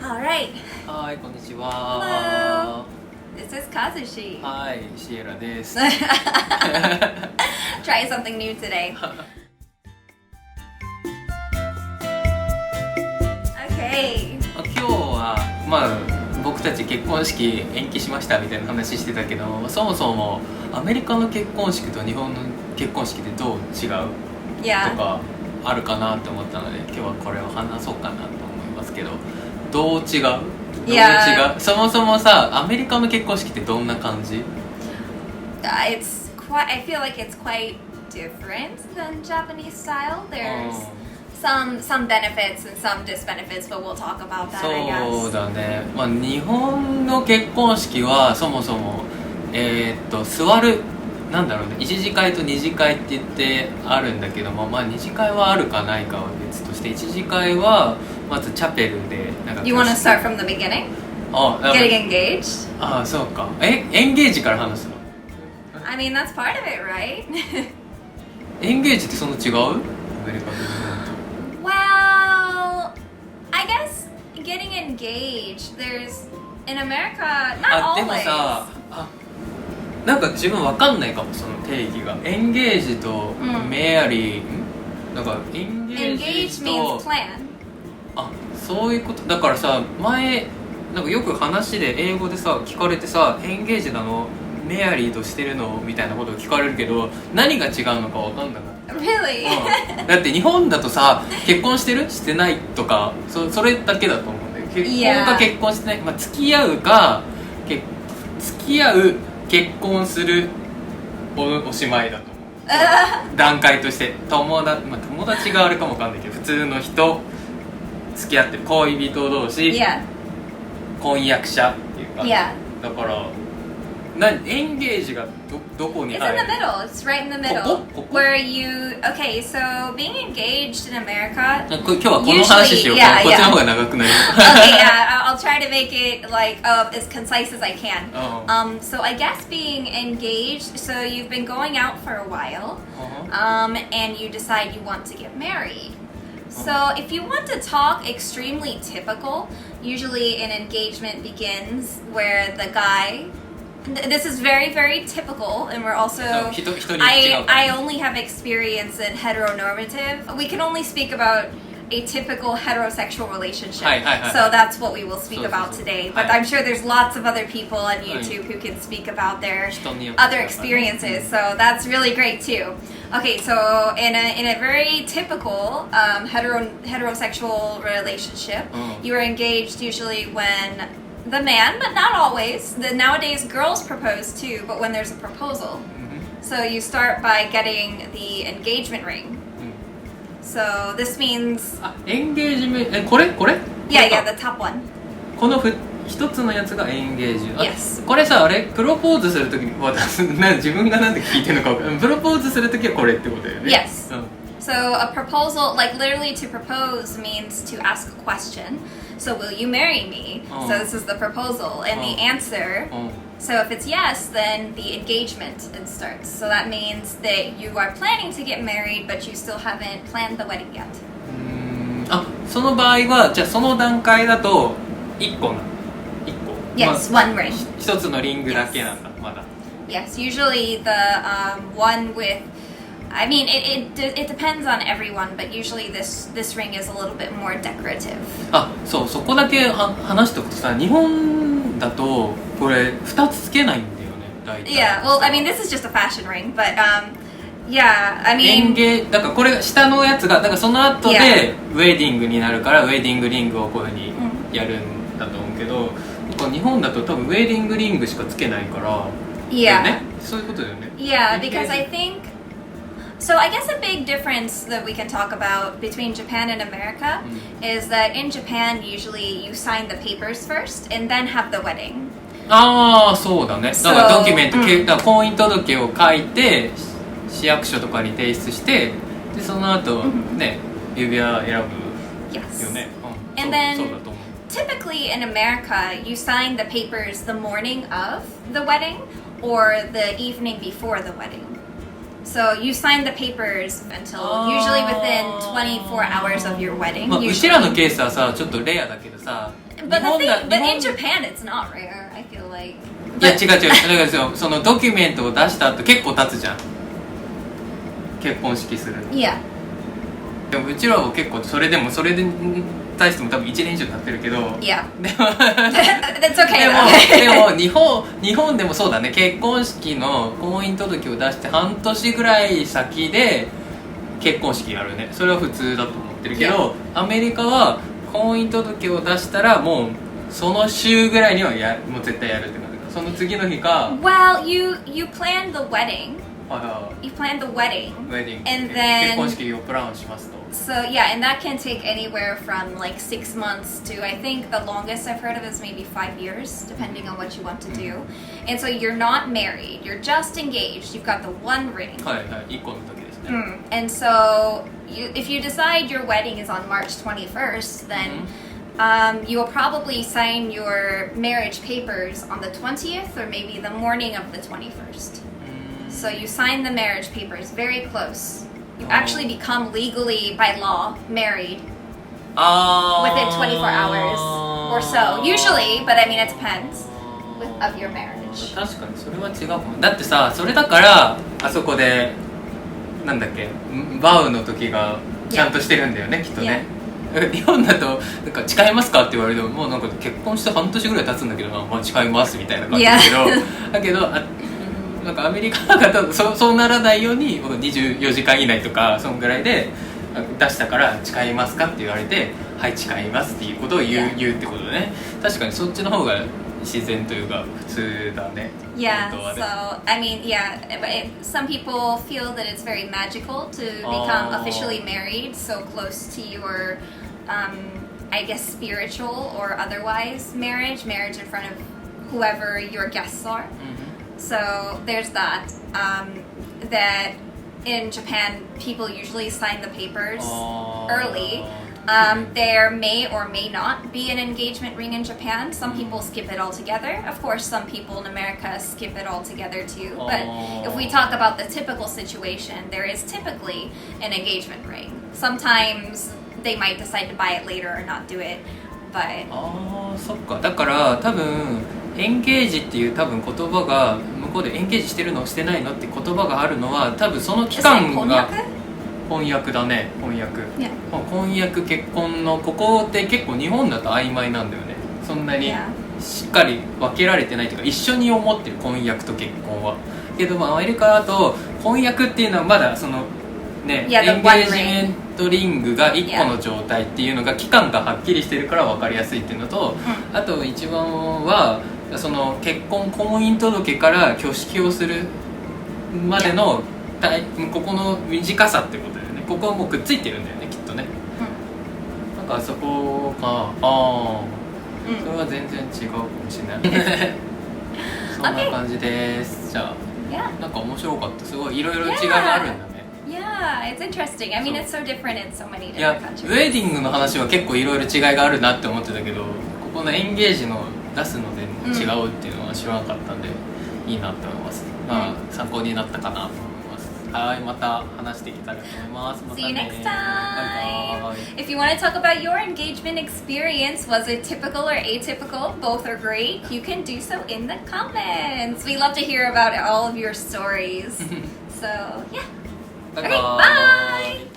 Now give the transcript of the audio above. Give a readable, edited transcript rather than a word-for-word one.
Alright. はい、こんにち Hello. は。 This is Kazushi. はい、シエラです。Try something new today. Okay. 今日は僕たち結婚式延期しましたみたいな話してたけど、そもそもアメリカの結婚式と日本の結婚式ってどう違う Yeah. とかあるかなって思ったので、今日はこれを話そうかなと思いますけど、どう違う？どう違う？そもそもさ、アメリカの結婚式ってどんな感じ？ I feel like it's quite different than Japanese style. There's some benefits and some disbenefits, but we'll talk about that, I guess. そうだね。日本の結婚式はそもそも座るなんだろうね、一次会と二次会って言ってあるんだけども、二次会はあるかないかは別として、一次会はまずチャペルでなんか You want to start from the beginning? Getting engaged? ああ、そうか。エンゲージから話すの？ I mean, that's part of it, right? エンゲージってそんな違う？アメリカと日本と。Well, I guess getting engaged, there's in America, not でも always. さ、なんか自分わかんないかも、その定義が。エンゲージとメアリー、なんかエンゲージ Engage と means plan. そういうことだからさ、前なんかよく話で英語でさ聞かれてさ、エンゲージなのメアリーとしてるのみたいなことを聞かれるけど、何が違うのかわかんなかった。Really? だって日本だとさ、結婚してるしてないとか、それだけだと思うんだよ。結婚か結婚してない、付き合うか付き合う結婚する おしまいだと思う。段階として友達があるかもわかんないけど、普通の人付き合ってる恋人同士、婚約者っていうか、だからエンゲージがどこに It's 入 in る？ the middle. It's right in the middle. Where you okay? So being engaged in America. 今日はこの話しようか。こっちの方が長くなる。Okay, I'll try to make it like as concise as I can. So I guess being engaged. So you've been going out for a while, and you decide you want to get married. So if you want to talk extremely typical, usually an engagement begins where the guy. This is very, very typical, and we're also. I only have experience in heteronormative. We can only speak about a typical heterosexual relationship. So that's what we will speak about today. But I'm sure there's lots of other people on YouTube who can speak about their other experiences. So that's really great too. Okay, so in a very typical heterosexual relationship, you are engaged usually when the man, but not always. Nowadays, girls propose too, but when there's a proposal. So you start by getting the engagement ring. So this means... エンゲージメント、これ Yeah, the top one. この一つのやつがエンゲージ。Yes. これさ、プロポーズするときに、自分がなんで聞いてるのか分かんない。プロポーズするときはこれってことだよね。Yes. So a proposal, like literally to propose means to ask a question. So will you marry me? So this is the proposal. And the answer, so if it's yes, then the engagement starts. So that means that you are planning to get married, but you still haven't planned the wedding yet. その場合は、じゃあその段階だと1個なの？1個。Yes, one ring. 一つのリングだけなんだ、まだ。Yes, usually the one with, I mean, it depends on everyone, but usually this ring is a little bit more decorative. そこだけ話しておくとさ、日本だとこれ2つつけないんだよね、大体。Yeah, well, I mean, this is just a fashion ring, but yeah, I mean... だからこれ下のやつが、だからその後でウェディングになるから、ウェディングリングをこういう風にやるんだと思うけど、日本だと多分ウェディングリングしかつけないから、Yeah. そういうことだよね。Yeah, because I think... So I guess a big difference that we can talk about between Japan and America is that in Japan, usually you sign the papers first and then have the wedding. そうだね。だからドキュメント、だから婚姻届を書いて、市役所とかに提出して、でその後ね、指輪選ぶよね。And then typically in America, you sign the papers the morning of the wedding or the evening before the wedding. So you sign the papers until usually within 24 hours of your wedding. うちらのケースはさ、ちょっとレアだけどさ。But 日本 in Japan, it's not rare. I feel like. いや違う違うそのドキュメントを出した後結構経つじゃん、結婚式するの。Yeah. でもうちらは結構それに対しても多分1年以上経ってるけど、Yeah. でも That's okay. でも日本でもそうだね、結婚式の婚姻届を出して半年ぐらい先で結婚式やるね。それは普通だと思ってるけど、アメリカは婚姻届を出したらもうその週ぐらいにはもう絶対やるって感じ。その次の日か。Well, you plan the wedding. はい You plan the wedding. ウェディング And then 結婚式をプランしますと。So yeah, and that can take anywhere from like 6 months to I think the longest I've heard of is maybe 5 years, depending on what you want to do. And so you're not married, you're just engaged. You've got the one ring. はい1個の時ですね。And so if you decide your wedding is on March 21st, then you will probably sign your marriage papers on the 20th or maybe the morning of the 21st. So you sign the marriage papers very close. You actually become legally, by law, married within 24 hours or so. Usually, but I mean it depends of your marriage. 確かにそれは違うかも。だってさ、それだからあそこでなんだっけ、バウの時がちゃんとしてるんだよね、きっとね。日本だとなんか誓いますかって言われるともうなんか結婚して半年ぐらい経つんだけどな、まあ、誓いますみたいな感じだけどなんかアメリカがそうならないように24時間以内とかそのぐらいで出したから誓いますかって言われてはい誓いますっていうことを言うってことでね。確かにそっちの方が自然というか普通だね。Yeah, so I mean, yeah, but some people feel that it's very magical to become officially married so close to your, I guess, spiritual or otherwise marriage in front of whoever your guests are. So there's that. That in Japan, people usually sign the papers early. There may or may not be an engagement ring in Japan. Some people skip it altogether. Of course, some people in America skip it altogether too. But if we talk about the typical situation, there is typically an engagement ring. Sometimes they might decide to buy it later or not do it. But そっか。だから多分エンゲージっていう多分言葉が向こうでエンゲージしてるのしてないのって言葉があるのは多分その期間が翻訳だね。翻訳結婚のここって結構日本だと曖昧なんだよね。そんなにしっかり分けられてないというか一緒に思ってる婚約と結婚は。けどアメリカだと翻訳っていうのはまだそのね、エンゲージメントリングが1個の状態っていうのが期間がはっきりしてるから分かりやすいっていうのと、あと一番はその婚姻届から挙式をするまでのここの短さってことだよね。ここはもうくっついてるんだよね、きっとね。なんかあそこか、それは全然違うかもしれないそんな感じです。じゃあなんか面白かった。すごいいろいろ違いがあるんだね。Yeah, it's interesting. I mean, it's so different in so many いや different countries. ウェディングの話は結構いろいろ違いがあるなって思ってたけど、ここのエンゲージの出すのでも違うっていうのは知らなかったんで、いいなって思います。まあ参考になったかなと思います。はい、また話していけたらと思います。またね。 See you next time. バイバイ。 If you want to talk about your engagement experience, was it typical or atypical? Both are great. You can do so in the comments. We love to hear about all of your stories. So, yeah. バイ Okay, バイ。 bye!